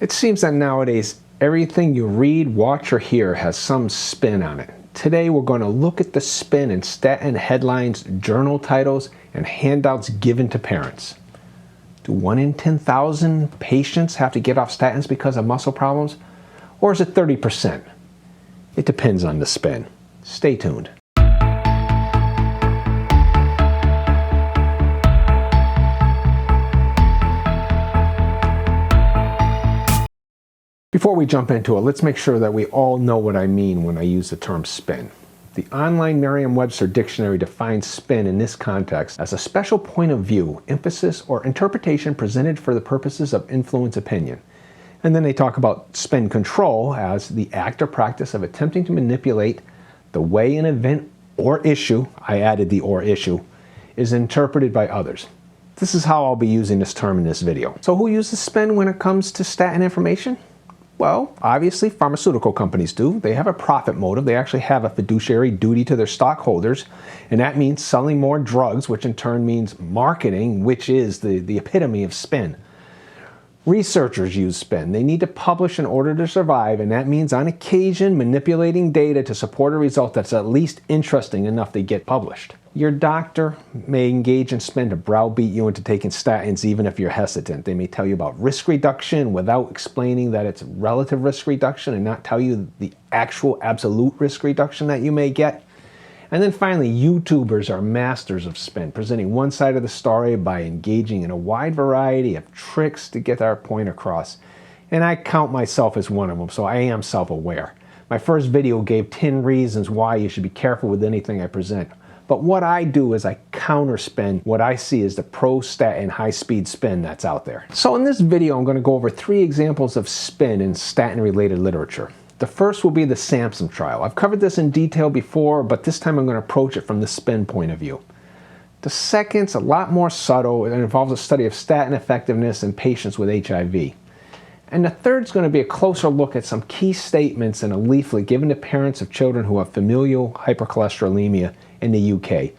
It seems that nowadays everything you read, watch, or hear has some spin on it. Today we're going to look at the spin in statin headlines, journal titles, and handouts given to parents. Do 1 in 10,000 patients have to get off statins because of muscle problems? Or is it 30%? It depends on the spin. Stay tuned. Before we jump into it, let's make sure that we all know what I mean when I use the term spin. The online Merriam-Webster dictionary defines spin in this context as a special point of view, emphasis, or interpretation presented for the purposes of influence opinion. And then they talk about spin control as the act or practice of attempting to manipulate the way an event or issue, I added the or issue, is interpreted by others. This is how I'll be using this term in this video. So who uses spin when it comes to statin information? Well, obviously pharmaceutical companies do. They have a profit motive. They actually have a fiduciary duty to their stockholders, and that means selling more drugs, which in turn means marketing, which is the epitome of spin. Researchers use spin. They need to publish in order to survive, and that means on occasion manipulating data to support a result that's at least interesting enough to get published. Your doctor may engage in spin to browbeat you into taking statins even if you're hesitant. They may tell you about risk reduction without explaining that it's relative risk reduction and not tell you the actual absolute risk reduction that you may get. And then finally, YouTubers are masters of spin, presenting one side of the story by engaging in a wide variety of tricks to get our point across. And I count myself as one of them, so I am self-aware. My first video gave 10 reasons why you should be careful with anything I present. But what I do is I counterspin what I see as the pro-statin high-speed spin that's out there. So in this video, I'm going to go over 3 examples of spin in statin-related literature. The first will be the Sampson trial. I've covered this in detail before, but this time I'm going to approach it from the spin point of view. The second's a lot more subtle and involves a study of statin effectiveness in patients with HIV. And the third's going to be a closer look at some key statements in a leaflet given to parents of children who have familial hypercholesterolemia in the UK.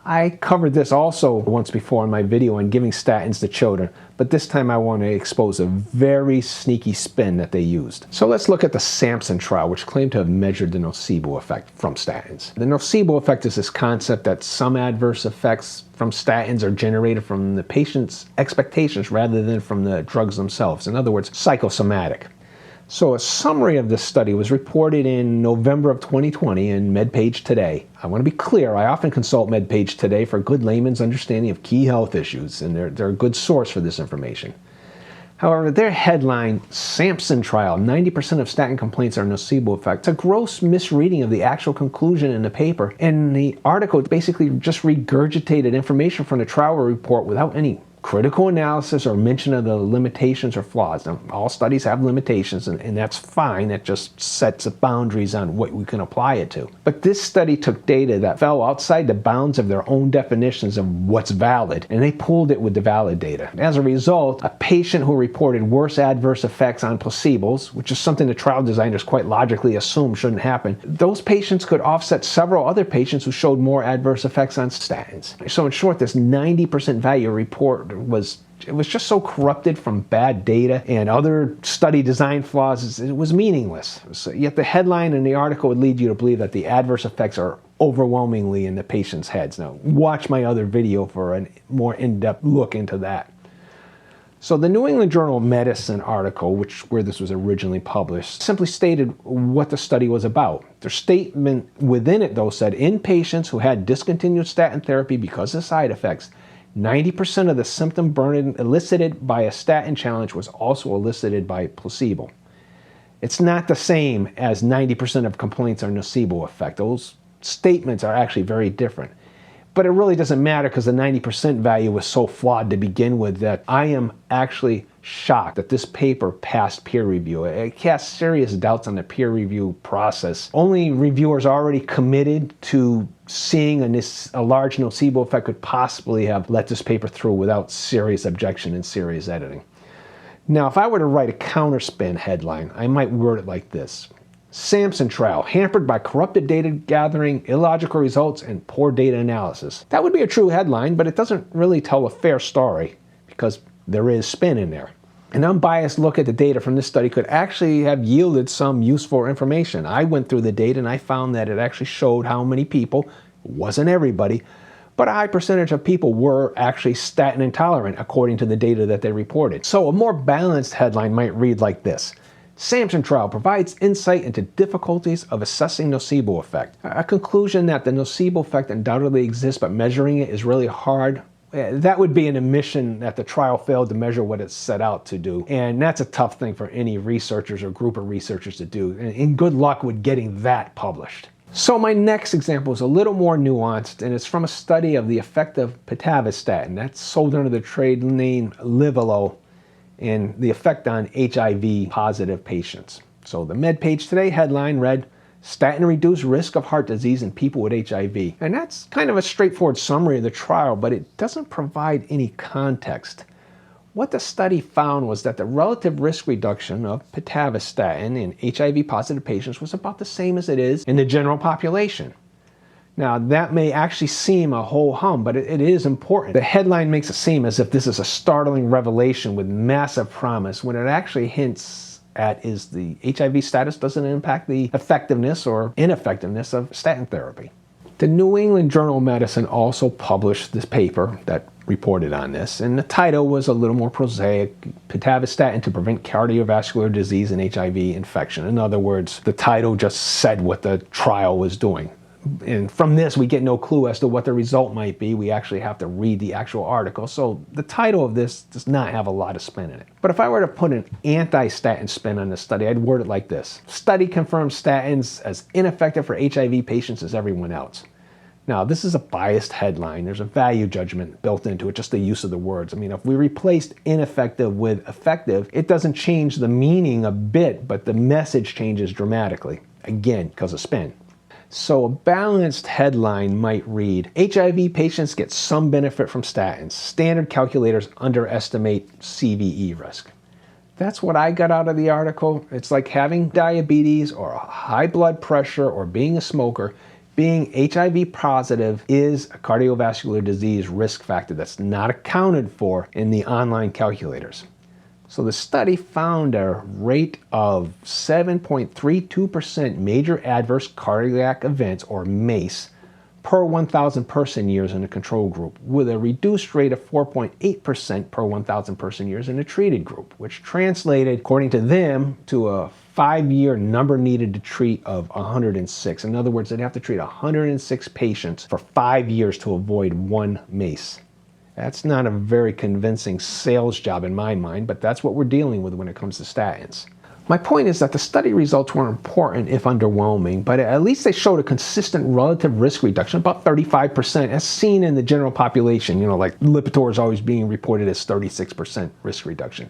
I covered this also once before in my video on giving statins to children, but this time I want to expose a very sneaky spin that they used. So let's look at the Sampson trial, which claimed to have measured the nocebo effect from statins. The nocebo effect is this concept that some adverse effects from statins are generated from the patient's expectations rather than from the drugs themselves. In other words, psychosomatic. So a summary of this study was reported in November of 2020 in MedPage Today. I want to be clear, I often consult MedPage Today for good layman's understanding of key health issues, and they're a good source for this information. However, their headline, Sampson Trial, 90% of statin complaints are nocebo effect, it's a gross misreading of the actual conclusion in the paper, and the article basically just regurgitated information from the trial report without any critical analysis or mention of the limitations or flaws. Now, all studies have limitations, and that's fine. That just sets the boundaries on what we can apply it to. But this study took data that fell outside the bounds of their own definitions of what's valid, and they pooled it with the valid data. As a result, a patient who reported worse adverse effects on placebos, which is something the trial designers quite logically assumed shouldn't happen, those patients could offset several other patients who showed more adverse effects on statins. So in short, this 90% value report was just so corrupted from bad data and other study design flaws, it was meaningless. So, yet the headline in the article would lead you to believe that the adverse effects are overwhelmingly in the patient's heads. Now, watch my other video for a more in-depth look into that. So the New England Journal of Medicine article, where this was originally published, simply stated what the study was about. Their statement within it, though, said in patients who had discontinued statin therapy because of side effects, 90% of the symptom burden elicited by a statin challenge was also elicited by placebo. It's not the same as 90% of complaints are nocebo effect. Those statements are actually very different. But it really doesn't matter because the 90% value was so flawed to begin with that I am actually shocked that this paper passed peer review. It casts serious doubts on the peer review process. Only reviewers already committed to seeing a large nocebo effect could possibly have let this paper through without serious objection and serious editing. Now, if I were to write a counterspin headline, I might word it like this. Sampson trial, hampered by corrupted data gathering, illogical results, and poor data analysis. That would be a true headline, but it doesn't really tell a fair story because there is spin in there. An unbiased look at the data from this study could actually have yielded some useful information. I went through the data and I found that it actually showed how many people, it wasn't everybody, but a high percentage of people were actually statin intolerant according to the data that they reported. So a more balanced headline might read like this: Samson trial provides insight into difficulties of assessing nocebo effect. A conclusion that the nocebo effect undoubtedly exists, but measuring it is really hard. That would be an admission that the trial failed to measure what it set out to do. And that's a tough thing for any researchers or group of researchers to do. And good luck with getting that published. So my next example is a little more nuanced, and it's from a study of the effect of pitavastatin. That's sold under the trade name Livalo, and the effect on HIV positive patients. So the MedPage Today headline read, Statin-reduced risk of heart disease in people with HIV. And that's kind of a straightforward summary of the trial, but it doesn't provide any context. What the study found was that the relative risk reduction of pitavastatin in HIV positive patients was about the same as it is in the general population. Now, that may actually seem a ho-hum, but it is important. The headline makes it seem as if this is a startling revelation with massive promise, when it actually hints at is the HIV status doesn't impact the effectiveness or ineffectiveness of statin therapy. The New England Journal of Medicine also published this paper that reported on this, and the title was a little more prosaic: Pitavastatin to prevent cardiovascular disease and HIV infection. In other words, the title just said what the trial was doing. And from this, we get no clue as to what the result might be. We actually have to read the actual article. So the title of this does not have a lot of spin in it. But if I were to put an anti-statin spin on this study, I'd word it like this: Study confirms statins as ineffective for HIV patients as everyone else. Now, this is a biased headline. There's a value judgment built into it, just the use of the words. I mean, if we replaced ineffective with effective, it doesn't change the meaning a bit, but the message changes dramatically. Again, because of spin. So a balanced headline might read, HIV patients get some benefit from statins. Standard calculators underestimate CVE risk. That's what I got out of the article. It's like having diabetes or high blood pressure or being a smoker. Being HIV positive is a cardiovascular disease risk factor that's not accounted for in the online calculators. So the study found a rate of 7.32% major adverse cardiac events, or MACE, per 1,000 person years in the control group, with a reduced rate of 4.8% per 1,000 person years in the treated group, which translated, according to them, to a 5-year number needed to treat of 106. In other words, they'd have to treat 106 patients for 5 years to avoid one MACE. That's not a very convincing sales job in my mind, but that's what we're dealing with when it comes to statins. My point is that the study results were important, if underwhelming, but at least they showed a consistent relative risk reduction, about 35%, as seen in the general population. You know, like Lipitor is always being reported as 36% risk reduction.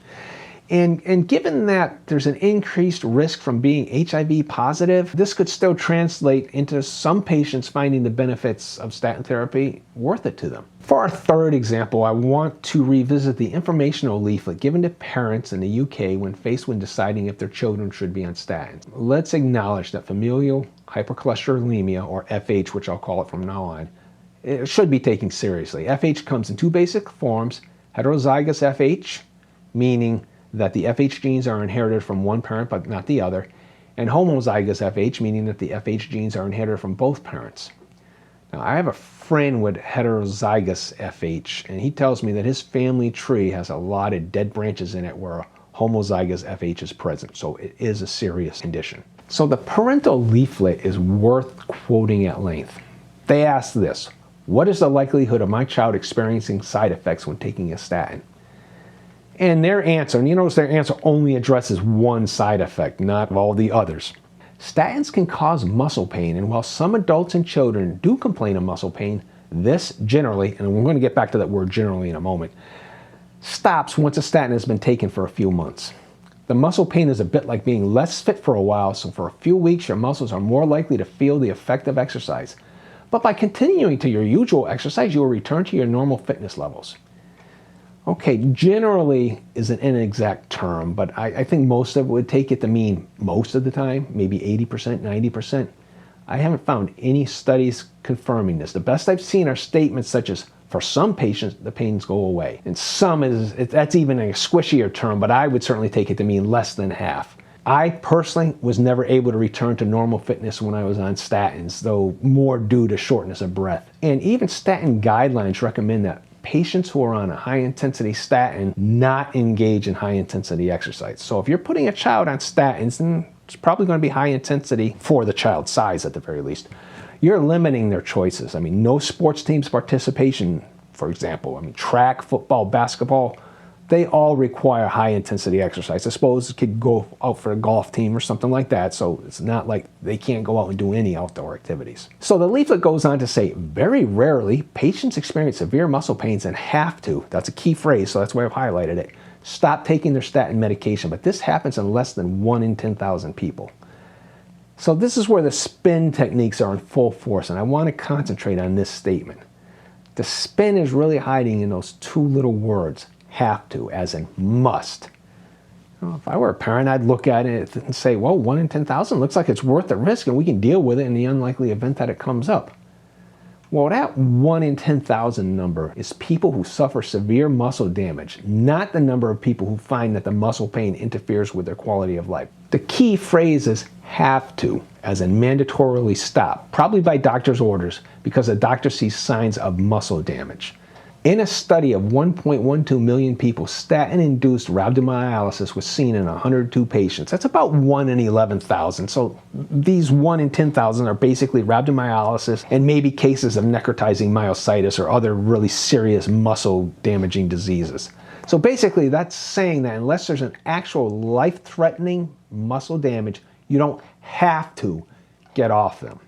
And given that there's an increased risk from being HIV positive, this could still translate into some patients finding the benefits of statin therapy worth it to them. For our third example, I want to revisit the informational leaflet given to parents in the UK when faced with deciding if their children should be on statins. Let's acknowledge that familial hypercholesterolemia, or FH, which I'll call it from now on, it should be taken seriously. FH comes in two basic forms: heterozygous FH, meaning that the FH genes are inherited from one parent but not the other, and homozygous FH, meaning that the FH genes are inherited from both parents. Now, I have a friend with heterozygous FH, and he tells me that his family tree has a lot of dead branches in it where homozygous FH is present, so it is a serious condition. So the parental leaflet is worth quoting at length. They ask this: what is the likelihood of my child experiencing side effects when taking a statin? And their answer, and you notice their answer only addresses one side effect, not all the others. Statins can cause muscle pain, and while some adults and children do complain of muscle pain, this generally, and we're going to get back to that word generally in a moment, stops once a statin has been taken for a few months. The muscle pain is a bit like being less fit for a while, so for a few weeks your muscles are more likely to feel the effect of exercise. But by continuing to your usual exercise, you will return to your normal fitness levels. Okay, generally is an inexact term, but I think most of it would take it to mean most of the time, maybe 80%, 90%. I haven't found any studies confirming this. The best I've seen are statements such as For some patients, the pains go away. And some that's even a squishier term, but I would certainly take it to mean less than half. I personally was never able to return to normal fitness when I was on statins, though more due to shortness of breath. And even statin guidelines recommend that patients who are on a high-intensity statin not engage in high-intensity exercise. So if you're putting a child on statins, then it's probably going to be high intensity for the child's size at the very least. You're limiting their choices. I mean, no sports teams participation, for example. I mean, track, football, basketball, they all require high intensity exercise. I suppose it could go out for a golf team or something like that, so it's not like they can't go out and do any outdoor activities. So the leaflet goes on to say, very rarely, patients experience severe muscle pains and have to, that's a key phrase, so that's why I've highlighted it, stop taking their statin medication, but this happens in less than 1 in 10,000 people. So this is where the spin techniques are in full force, and I want to concentrate on this statement. The spin is really hiding in those two little words, have to, as in must. Well, if I were a parent, I'd look at it and say, well, 1 in 10,000 looks like it's worth the risk and we can deal with it in the unlikely event that it comes up. Well, that 1 in 10,000 number is people who suffer severe muscle damage, not the number of people who find that the muscle pain interferes with their quality of life. The key phrase is have to, as in mandatorily stop, probably by doctor's orders, because the doctor sees signs of muscle damage. In a study of 1.12 million people, statin-induced rhabdomyolysis was seen in 102 patients. That's about 1 in 11,000. So these 1 in 10,000 are basically rhabdomyolysis and maybe cases of necrotizing myositis or other really serious muscle damaging diseases. So basically that's saying that unless there's an actual life-threatening muscle damage, you don't have to get off them.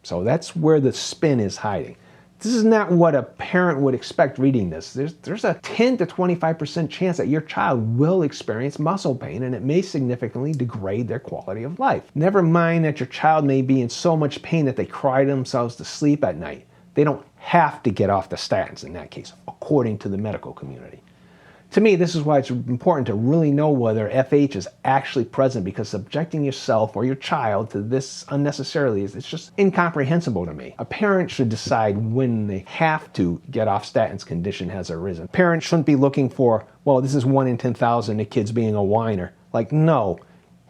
So that's where the spin is hiding. This is not what a parent would expect reading this. There's a 10 to 25% chance that your child will experience muscle pain, and it may significantly degrade their quality of life. Never mind that your child may be in so much pain that they cry themselves to sleep at night. They don't have to get off the statins in that case, according to the medical community. To me, this is why it's important to really know whether FH is actually present, because subjecting yourself or your child to this unnecessarily it's just incomprehensible to me. A parent should decide when they have to get off statins condition has arisen. Parents shouldn't be looking for, well, this is 1 in 10,000, the kid's being a whiner. Like, no,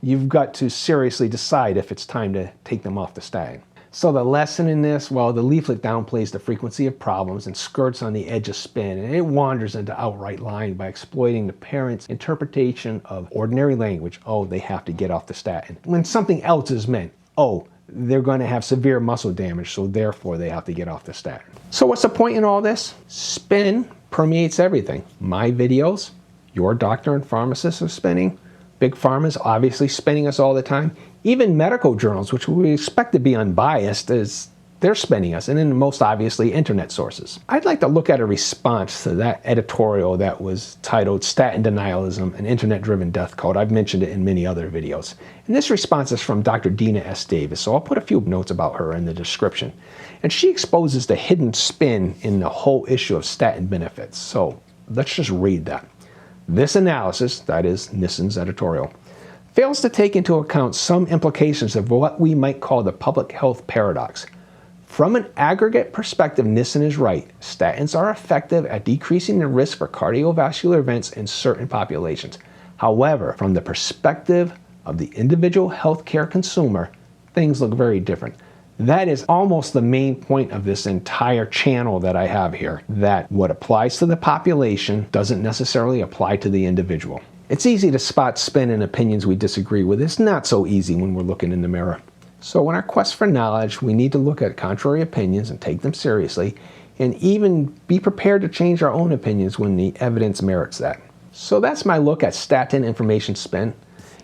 you've got to seriously decide if it's time to take them off the statin. So the lesson in this, well, the leaflet downplays the frequency of problems and skirts on the edge of spin, and it wanders into outright lying by exploiting the parent's interpretation of ordinary language. Oh, they have to get off the statin. When something else is meant. Oh, they're going to have severe muscle damage, so therefore they have to get off the statin. So what's the point in all this? Spin permeates everything. My videos, your doctor and pharmacist are spinning. Big Pharma's obviously spinning us all the time. Even medical journals, which we expect to be unbiased, they're spinning us, and then most obviously internet sources. I'd like to look at a response to that editorial that was titled Statin Denialism, an Internet-Driven Death Cult. I've mentioned it in many other videos. And this response is from Dr. Dena S. Davis, so I'll put a few notes about her in the description. And she exposes the hidden spin in the whole issue of statin benefits. So let's just read that. This analysis, that is Nissen's editorial, fails to take into account some implications of what we might call the public health paradox. From an aggregate perspective, Nissen is right. Statins are effective at decreasing the risk for cardiovascular events in certain populations. However, from the perspective of the individual healthcare consumer, things look very different. That is almost the main point of this entire channel that I have here, that what applies to the population doesn't necessarily apply to the individual. It's easy to spot spin in opinions we disagree with. It's not so easy when we're looking in the mirror. So in our quest for knowledge, we need to look at contrary opinions and take them seriously, and even be prepared to change our own opinions when the evidence merits that. So that's my look at statin information spin.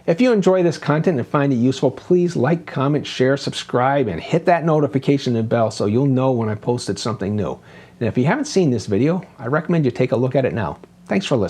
If you enjoy this content and find it useful, please like, comment, share, subscribe, and hit that notification bell so you'll know when I posted something new. And if you haven't seen this video, I recommend you take a look at it now. Thanks for listening.